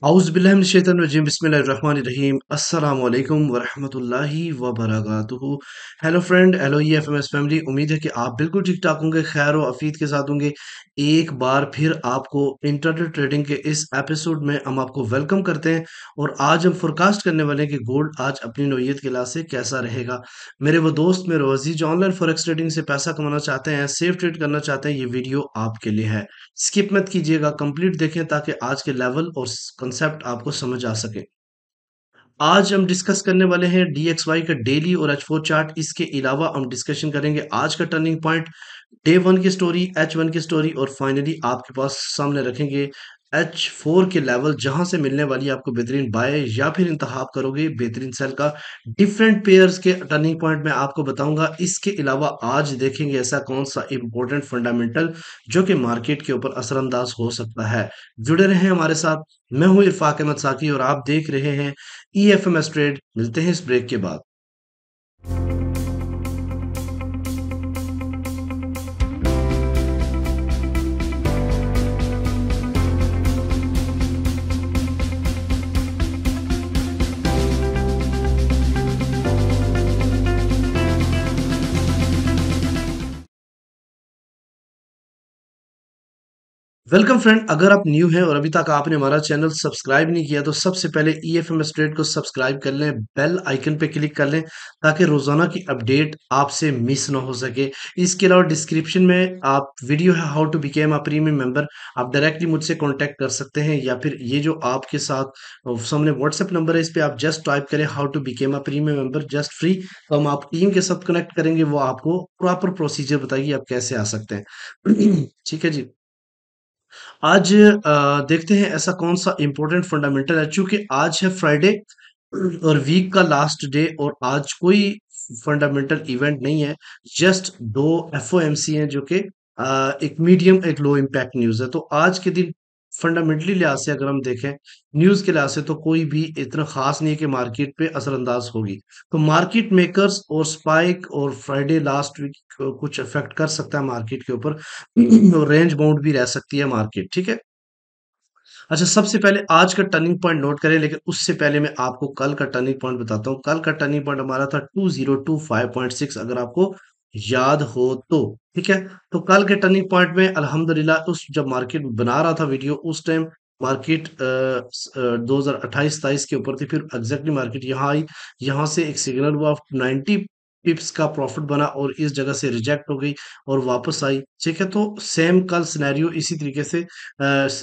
औज़ुबिल्लाहिमिनश्शैतानिर्रजीम बिस्मिल्लाहिर्रहमानिर्रहीम अस्सलामु अलैकुम वरहमतुल्लाहि वबरकातुहू। Hello friend, hello EFMS family. उम्मीद है कि आप बिल्कुल ठीक-ठाक होंगे, खैर व आफियत के साथ होंगे। एक बार फिर आपको इंट्राडे ट्रेडिंग के इस एपिसोड में हम आपको वेलकम करते हैं और आज हम फोरकास्ट करने वाले हैं कि गोल्ड आज अपनी नौइयत के लिहाज से कैसा रहेगा। मेरे वो दोस्त, मेरे वो अज़ीज़ जो ऑनलाइन फॉरेक्स ट्रेडिंग से पैसा कमाना चाहते हैं, सेफ ट्रेड करना चाहते हैं, ये वीडियो आपके लिए है। स्किप मत कीजिएगा, कंप्लीट देखें ताकि आज के लेवल और कंसेप्ट आपको समझ आ सके। आज हम डिस्कस करने वाले हैं DXY का डेली और H4 चार्ट। इसके अलावा हम डिस्कशन करेंगे आज का टर्निंग पॉइंट, डे 1 की स्टोरी, H1 की स्टोरी और फाइनली आपके पास सामने रखेंगे H4 के लेवल, जहां से मिलने वाली आपको बेहतरीन बाय या फिर इंतखाब करोगे बेहतरीन सेल का। डिफरेंट पेयर्स के टर्निंग पॉइंट मैं आपको बताऊंगा। इसके अलावा आज देखेंगे ऐसा कौन सा इंपॉर्टेंट फंडामेंटल जो कि मार्केट के ऊपर असरअंदाज हो सकता है। जुड़े रहें हमारे साथ। मैं हूं इरफाक अहमद साकी और आप देख रहे हैं EFMS ट्रेड। मिलते हैं इस ब्रेक के बाद। वेलकम फ्रेंड, अगर आप न्यू हैं और अभी तक आपने हमारा चैनल सब्सक्राइब नहीं किया तो सबसे पहले EFMS ट्रेड को सब्सक्राइब कर लें, बेल आइकन पे क्लिक कर लें ताकि रोजाना की अपडेट आपसे मिस ना हो सके। इसके अलावा डिस्क्रिप्शन में आप वीडियो है how to become a premium member, आप डायरेक्टली मुझसे कांटेक्ट कर सकते हैं या फिर ये जो आपके साथ सामने व्हाट्सएप नंबर है इस पे आप जस्ट टाइप करें how to become a premium member just free. तो हम आप टीम के साथ कनेक्ट करेंगे, वो आपको प्रॉपर प्रोसीजर बताएगी आप कैसे आ सकते हैं। ठीक है जी। आज देखते हैं ऐसा कौन सा इंपॉर्टेंट फंडामेंटल है। चूंकि आज है फ्राइडे और वीक का लास्ट डे और आज कोई फंडामेंटल इवेंट नहीं है। जस्ट दो FOMC हैं जो कि एक मीडियम एक लो इम्पैक्ट न्यूज है। तो आज के दिन फंडामेंटली लिहाज से अगर हम देखें न्यूज के लिहाज से तो कोई भी इतना खास नहीं है कि मार्केट पे असरअंदाज होगी। तो मार्केट मेकर्स और स्पाइक और फ्राइडे लास्ट वीक कुछ इफेक्ट कर सकता है मार्केट के ऊपर। और रेंज बाउंड भी रह सकती है मार्केट, ठीक है। अच्छा, सबसे पहले आज का टर्निंग पॉइंट नोट करें, लेकिन उससे पहले मैं आपको कल का टर्निंग पॉइंट बताता हूँ। कल का टर्निंग पॉइंट हमारा था 2025.6, अगर आपको याद हो तो। ठीक है। तो कल के टर्निंग पॉइंट में अल्हम्दुलिल्लाह उस जब मार्केट बना रहा था वीडियो उस टाइम मार्केट 2028-27 के ऊपर थी। फिर एग्जैक्टली मार्केट यहाँ आई, यहाँ से एक सिग्नल हुआ 90 पिप्स का प्रॉफिट बना और इस जगह से रिजेक्ट हो गई और वापस आई। ठीक है। तो सेम कल सिनेरियो इसी तरीके से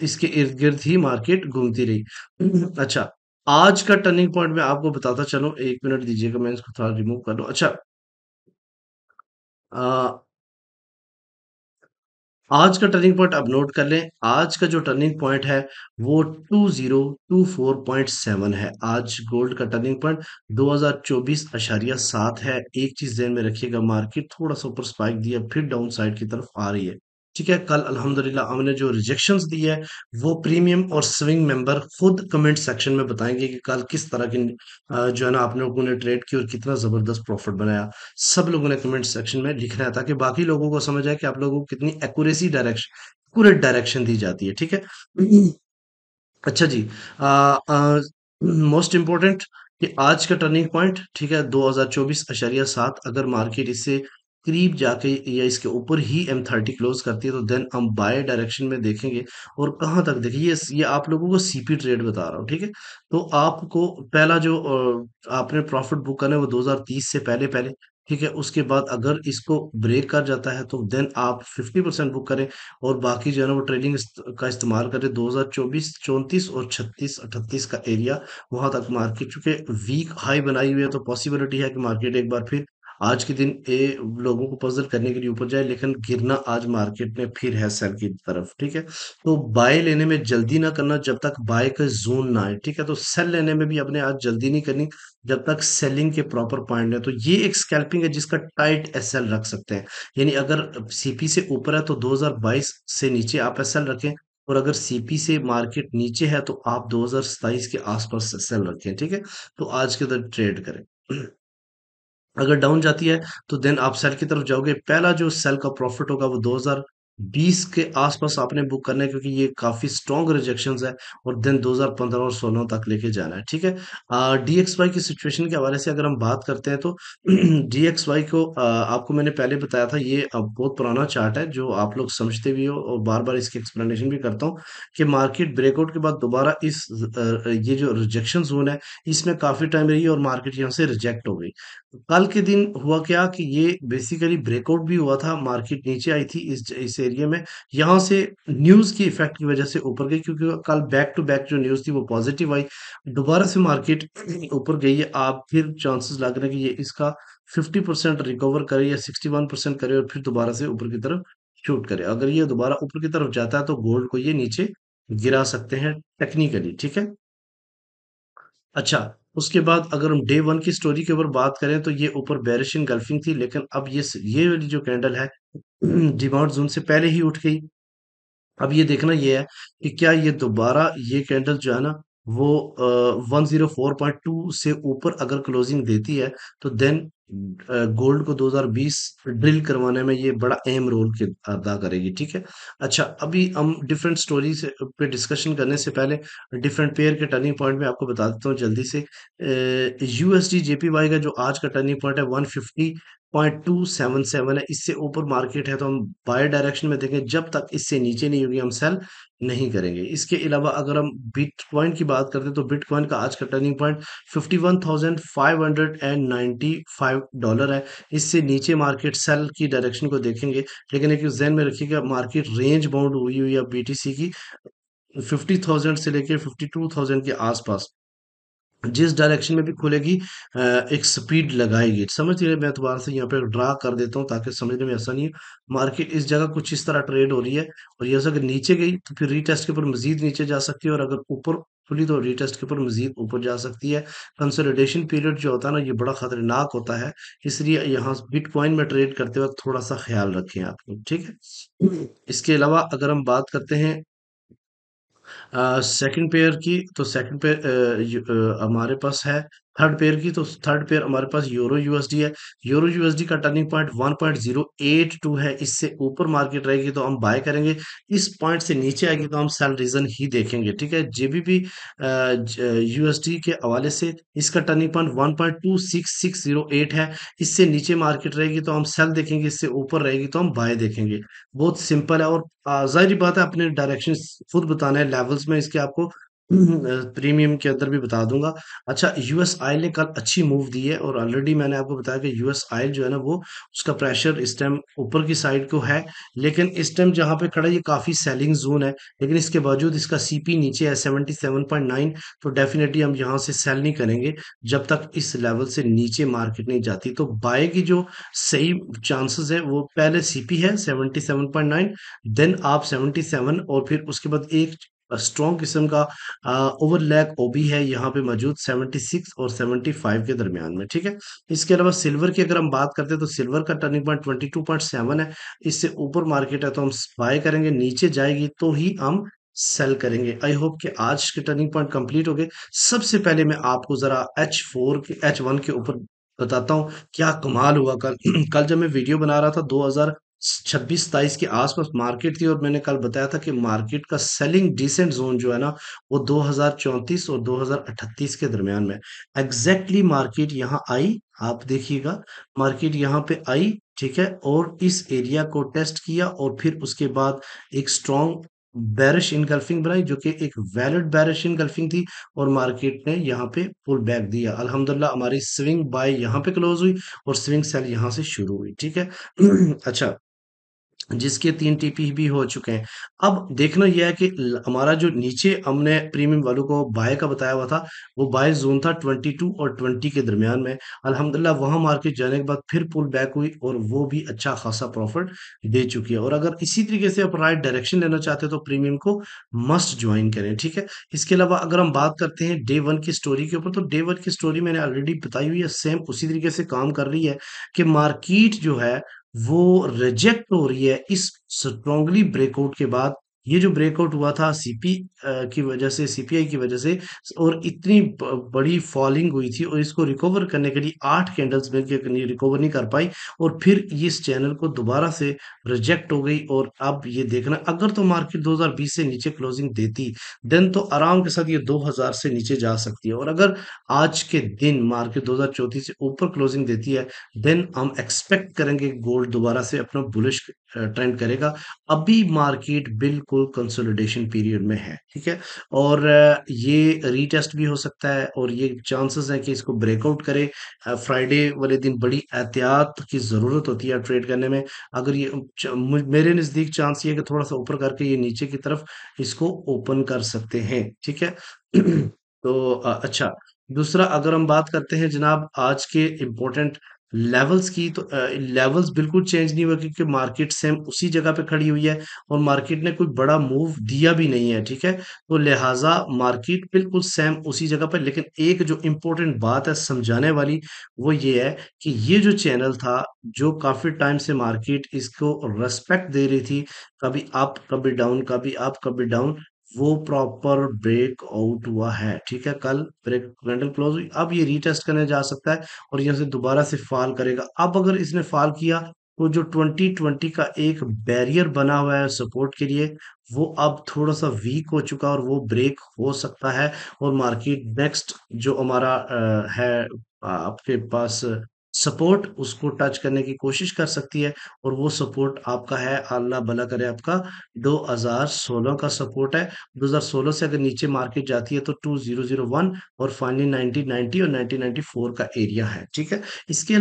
इसके इर्द गिर्द ही मार्केट घूमती रही। अच्छा, आज का टर्निंग पॉइंट मैं आपको बताता चलो, एक मिनट दीजिएगा, मैं इसको थोड़ा रिमूव कर लूं। अच्छा, अ, आज का टर्निंग पॉइंट अब नोट कर लें। आज का जो टर्निंग पॉइंट है वो 2024.7 है। आज गोल्ड का टर्निंग पॉइंट 2024.7 है। एक चीज ध्यान में रखिएगा, मार्केट थोड़ा सा ऊपर स्पाइक दिया फिर डाउन साइड की तरफ आ रही है। ठीक है। कल अल्हम्दुलिल्लाह हमने जो रिजेक्शंस दी है वो प्रीमियम और स्विंग मेंबर खुद कमेंट सेक्शन में बताएंगे कि कल किस तरह की जो है ना आप लोगों ने ट्रेड की और कितना जबरदस्त प्रॉफिट बनाया। सब लोगों ने कमेंट सेक्शन में लिखना है ताकि बाकी लोगों को समझ आए कि आप लोगों को कितनी एक्यूरेसी डायरेक्शन एक्यूरेट डायरेक्शन दी जाती है। ठीक है। अच्छा जी। मोस्ट इम्पोर्टेंट कि आज का टर्निंग पॉइंट, ठीक है, 2024.7। अगर मार्केट इससे करीब जाके या इसके ऊपर ही M30 क्लोज करती है तो देन हम बाय डायरेक्शन में देखेंगे। और कहाँ तक देखिए, ये आप लोगों को CP ट्रेड बता रहा हूँ। ठीक है। तो आपको पहला जो आपने प्रॉफिट बुक करना है वो 2030 से पहले पहले। ठीक है। उसके बाद अगर इसको ब्रेक कर जाता है तो देन आप 50% बुक करें और बाकी जो है ना वो ट्रेडिंग का इस्तेमाल करें। 2024 34 और 36 38 का एरिया, वहां तक मार्केट चूंकि वीक हाई बनाई हुई है तो पॉसिबिलिटी है कि मार्केट एक बार फिर आज के दिन लोगों को पजल करने के लिए ऊपर जाए, लेकिन गिरना आज मार्केट में फिर है सेल की तरफ। ठीक है। तो बाय लेने में जल्दी ना करना जब तक बाय का जोन ना आए। ठीक है। तो सेल लेने में भी अपने आज जल्दी नहीं करनी जब तक सेलिंग के प्रॉपर पॉइंट है। तो ये एक स्कैल्पिंग है जिसका टाइट SL रख सकते हैं। यानी अगर CP से ऊपर है तो 2022 से नीचे आप SL रखें और अगर CP से मार्केट नीचे है तो आप 2027 के आसपास SL रखें। ठीक है। तो आज के अंदर ट्रेड करें। अगर डाउन जाती है तो देन आप सेल की तरफ जाओगे। पहला जो सेल का प्रॉफिट होगा वो 20 के आसपास आपने बुक करना है, क्योंकि ये काफी स्ट्रॉन्ग रिजेक्शंस है और देन 2015 और 16 तक लेके जाना है, ठीक है। डीएक्सवाई की सिचुएशन के हवाले से अगर हम बात करते हैं तो डीएक्सवाई को आपको मैंने पहले बताया था, ये बहुत पुराना चार्ट है जो आप लोग समझते भी हो, और बार बार इसकी एक्सप्लेनेशन भी करता हूँ कि मार्केट ब्रेकआउट के बाद दोबारा ये जो रिजेक्शन जोन है इसमें काफी टाइम रही और मार्केट यहाँ से रिजेक्ट हो गई। कल के दिन हुआ क्या कि ये बेसिकली ब्रेकआउट भी हुआ था, मार्केट नीचे आई थी इस एरिया में, यहाँ से न्यूज की इफेक्ट की वजह से ऊपर गई, क्योंकि कल बैक टू बैक जो न्यूज थी वो पॉजिटिव आई, दोबारा से मार्केट ऊपर गई है। आप फिर चांसेस लग रहे हैं कि ये इसका 50% रिकवर करे या 61% करे और फिर दोबारा से ऊपर की तरफ शूट करे। अगर ये दोबारा ऊपर की तरफ जाता है तो गोल्ड को ये नीचे गिरा सकते हैं टेक्निकली, ठीक है। अच्छा, उसके बाद अगर हम डे वन की स्टोरी के ऊपर बात करें तो ये ऊपर बेरिश इनगल्फिंग थी, लेकिन अब ये वाली जो कैंडल है डिमांड जोन से पहले ही उठ गई। अब ये देखना ये है कि क्या ये दोबारा ये कैंडल जो है ना वो 104.2 से ऊपर अगर क्लोजिंग देती है तो देन गोल्ड को 2020 ड्रिल करवाने में ये बड़ा अहम रोल अदा करेगी, ठीक है। अच्छा, अभी हम डिफरेंट स्टोरीज पे डिस्कशन करने से पहले डिफरेंट पेयर के टर्निंग पॉइंट में आपको बता देता हूँ जल्दी से। यूएसडी जेपीवाई का जो आज का टर्निंग पॉइंट है 150.277 है, इससे ऊपर मार्केट है तो हम बाय डायरेक्शन में देखें, जब तक इससे नीचे नहीं होगी हम सेल नहीं करेंगे। इसके अलावा अगर हम बिटकॉइन की बात करते हैं तो बिटकॉइन का आज का टर्निंग पॉइंट $51,595 है, इससे नीचे मार्केट सेल की डायरेक्शन को देखेंगे। लेकिन एक जहन में रखिएगा, मार्केट रेंज बाउंड हुई हुई है बीटीसी की 50,000 से लेके 52,000 के आसपास, जिस डायरेक्शन में भी खुलेगी एक स्पीड लगाएगी, समझ रहे हैं। मैं दोबारा से यहाँ पे ड्रा कर देता हूँ ताकि समझने में आसानी हो। मार्केट इस जगह कुछ इस तरह ट्रेड हो रही है, और ये अगर नीचे गई तो फिर रीटेस्ट के ऊपर मजीद नीचे जा सकती है, और अगर ऊपर खुली तो रीटेस्ट के ऊपर मजीद ऊपर जा सकती है। कंसोलिडेशन पीरियड जो होता है ना ये बड़ा खतरनाक होता है, इसलिए यहाँ बिटकॉइन में ट्रेड करते वक्त थोड़ा सा ख्याल रखें आप लोग, ठीक है। इसके अलावा अगर हम बात करते हैं सेकंड पेयर की, तो सेकंड पेयर हमारे पास है थर्ड पेयर की, तो थर्ड पेयर हमारे पास यूरो यूएसडी है। यूरो यूएसडी का टर्निंग पॉइंट 1.082 है, इससे ऊपर मार्केट रहेगी तो हम बाय करेंगे, इस पॉइंट से नीचे आएगी तो हम सेल रीजन ही देखेंगे, ठीक है। जेबीपी यूएसडी के हवाले से इसका टर्निंग पॉइंट 1.26608 है, इससे नीचे मार्केट रहेगी तो हम सेल देखेंगे, इससे ऊपर रहेगी तो हम बाय देखेंगे। बहुत सिंपल है, और ज़ाहिर बात है अपने डायरेक्शन खुद बताना है, लेवल्स में इसके आपको प्रीमियम के अंदर भी बता दूंगा। अच्छा, यूएस ऑयल ने कल अच्छी मूव दी है, और ऑलरेडी मैंने आपको बताया कि यूएस ऑयल जो है ना वो उसका प्रेशर इस टाइम ऊपर की साइड को है, लेकिन इस टाइम जहां पे खड़ा है, ये काफी सेलिंग जोन है, लेकिन इसके बावजूद इसका सीपी नीचे है 77.9, तो डेफिनेटली हम यहाँ से सेल नहीं करेंगे जब तक इस लेवल से नीचे मार्केट नहीं जाती। तो बाय की जो सही चांसेस है वो पहले सीपी है 77.9, देन आप 77, और फिर उसके बाद एक स्ट्रॉन्ग किस्म का ओवरलैप ओबी है यहाँ पे मौजूद 76 और 75 के दरमियान में, ठीक है। इसके अलावा सिल्वर की अगर हम बात करते हैं तो सिल्वर का टर्निंग पॉइंट 22.7 है, इससे ऊपर मार्केट है तो हम बाय करेंगे, नीचे जाएगी तो ही हम सेल करेंगे। आई होप कि आज के टर्निंग पॉइंट कंप्लीट हो गए। सबसे पहले मैं आपको जरा H1 के ऊपर बताता हूँ क्या कमाल हुआ कल। कल जब मैं वीडियो बना रहा था 2026-27 के आसपास मार्केट थी, और मैंने कल बताया था कि मार्केट का सेलिंग डिसेंट जोन जो है ना वो 2034 और 2038 के दरमियान में एग्जैक्टली मार्केट यहाँ आई। आप देखिएगा, मार्केट यहाँ पे आई, ठीक है, और इस एरिया को टेस्ट किया, और फिर उसके बाद एक स्ट्रॉन्ग बैरिश इनगल्फिंग बनाई जो कि एक वैलिड बैरिश इनगल्फिंग थी, और मार्केट ने यहाँ पे पुल बैक दिया। अल्हम्दुलिल्लाह हमारी स्विंग बाय यहाँ पे क्लोज हुई और स्विंग सेल यहाँ से शुरू हुई, ठीक है। अच्छा, जिसके 3 टीपी भी हो चुके हैं। अब देखना यह है कि हमारा जो नीचे हमने प्रीमियम वालों को बाय का बताया हुआ था, वो बाय जोन था 22 और 20 के दरमियान में। अल्हम्दुलिल्लाह वहां मार्केट जाने के बाद फिर पुल बैक हुई, और वो भी अच्छा खासा प्रॉफिट दे चुकी है। और अगर इसी तरीके से आप राइट डायरेक्शन लेना चाहते हैं तो प्रीमियम को मस्ट ज्वाइन करें, ठीक है। इसके अलावा अगर हम बात करते हैं डे वन की स्टोरी के ऊपर, तो डे वन की स्टोरी मैंने ऑलरेडी बताई हुई है, सेम उसी तरीके से काम कर रही है कि मार्केट जो है वो रिजेक्ट हो रही है इस स्ट्रांगली ब्रेकआउट के बाद ये जो ब्रेकआउट हुआ था की वजह से, सीपीआई की वजह से, और इतनी बड़ी फॉलिंग हुई थी, और इसको रिकवर करने के लिए 8 कैंडल्स मिलके रिकवर नहीं कर पाई, और फिर ये इस चैनल को दोबारा से रिजेक्ट हो गई। और अब ये देखना, अगर तो मार्केट 2020 से नीचे क्लोजिंग देती, देन तो आराम के साथ ये 2000 से नीचे जा सकती है। और अगर आज के दिन मार्केट 2034 से ऊपर क्लोजिंग देती है, देन हम एक्सपेक्ट करेंगे गोल्ड दोबारा से अपना बुलिश ट्रेंड करेगा। अभी मार्केट बिल्कुल कंसोलिडेशन पीरियड में है, ठीक है। और ये रीटेस्ट भी हो सकता है, और ये चांसेस है कि इसको ब्रेकआउट करे। फ्राइडे वाले दिन बड़ी एहतियात की जरूरत होती है ट्रेड करने में। अगर ये मेरे नजदीक चांस ये है कि थोड़ा सा ऊपर करके ये नीचे की तरफ इसको ओपन कर सकते हैं, ठीक है। तो अच्छा, दूसरा अगर हम बात करते हैं जनाब आज के इम्पोर्टेंट लेवल्स की, तो लेवल्स बिल्कुल चेंज नहीं हुआ, क्योंकि मार्केट सेम उसी जगह पे खड़ी हुई है, और मार्केट ने कोई बड़ा मूव दिया भी नहीं है, ठीक है। तो लिहाजा मार्केट बिल्कुल सेम उसी जगह पे। लेकिन एक जो इम्पोर्टेंट बात है समझाने वाली, वो ये है कि ये जो चैनल था, जो काफी टाइम से मार्केट इसको रेस्पेक्ट दे रही थी, कभी अप कभी डाउन, कभी अप कभी डाउन, वो प्रॉपर ब्रेक आउट हुआ है, ठीक है। कल ब्रेक कैंडल क्लोज हुई, अब ये रीटेस्ट करने जा सकता है, और यहाँ से दोबारा से फॉल करेगा। अब अगर इसने फॉल किया, तो जो 2020 का एक बैरियर बना हुआ है सपोर्ट के लिए, वो अब थोड़ा सा वीक हो चुका है, और वो ब्रेक हो सकता है। और मार्केट नेक्स्ट जो हमारा है आपके पास सपोर्ट, उसको टच करने की कोशिश कर सकती है। और वो सपोर्ट आपका है, अल्लाह भला करे, आपका 2016 का सपोर्ट है। 2016 से अगर नीचे मार्केट जाती है तो 2001, और फाइनली 1990 और 1994 का एरिया है, ठीक है। इसके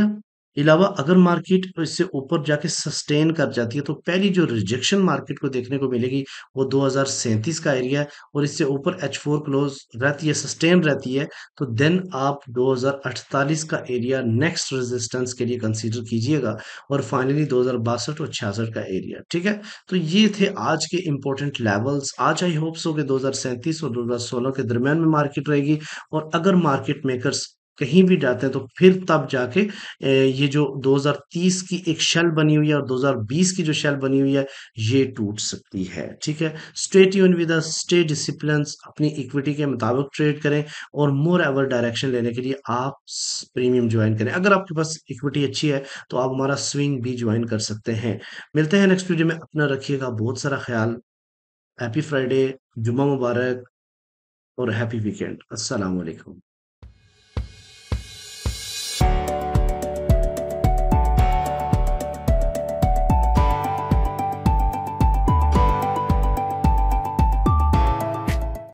अलावा अगर मार्केट इससे ऊपर जाके सस्टेन कर जाती है, तो पहली जो रिजेक्शन मार्केट को देखने को मिलेगी, वो 2037 का एरिया है। और इससे ऊपर H4 क्लोज रहती है, सस्टेन रहती है, तो देन आप 2048 का एरिया नेक्स्ट रेजिस्टेंस के लिए कंसीडर कीजिएगा। और फाइनली 2062 और 66 का एरिया, ठीक है। तो ये थे आज के इंपॉर्टेंट लेवल्स। आज आई होप सो कि 2037 और 2016 के दरमियान में मार्केट रहेगी। और अगर मार्केट मेकर्स कहीं भी जाते हैं, तो फिर तब जाके ये जो 2030 की एक शेल बनी हुई है, और 2020 की जो शेल बनी हुई है, ये टूट सकती है, ठीक है। Stay tune with us, stay discipline, अपनी इक्विटी के मुताबिक ट्रेड करें। और मोर एवर डायरेक्शन लेने के लिए आप प्रीमियम ज्वाइन करें। अगर आपके पास इक्विटी अच्छी है, तो आप हमारा स्विंग भी ज्वाइन कर सकते हैं। मिलते हैं नेक्स्ट वीडियो में, अपना रखिएगा बहुत सारा ख्याल। हैप्पी फ्राइडे, जुम्मा मुबारक, और हैप्पी वीकेंड। अस्सलाम वालेकुम।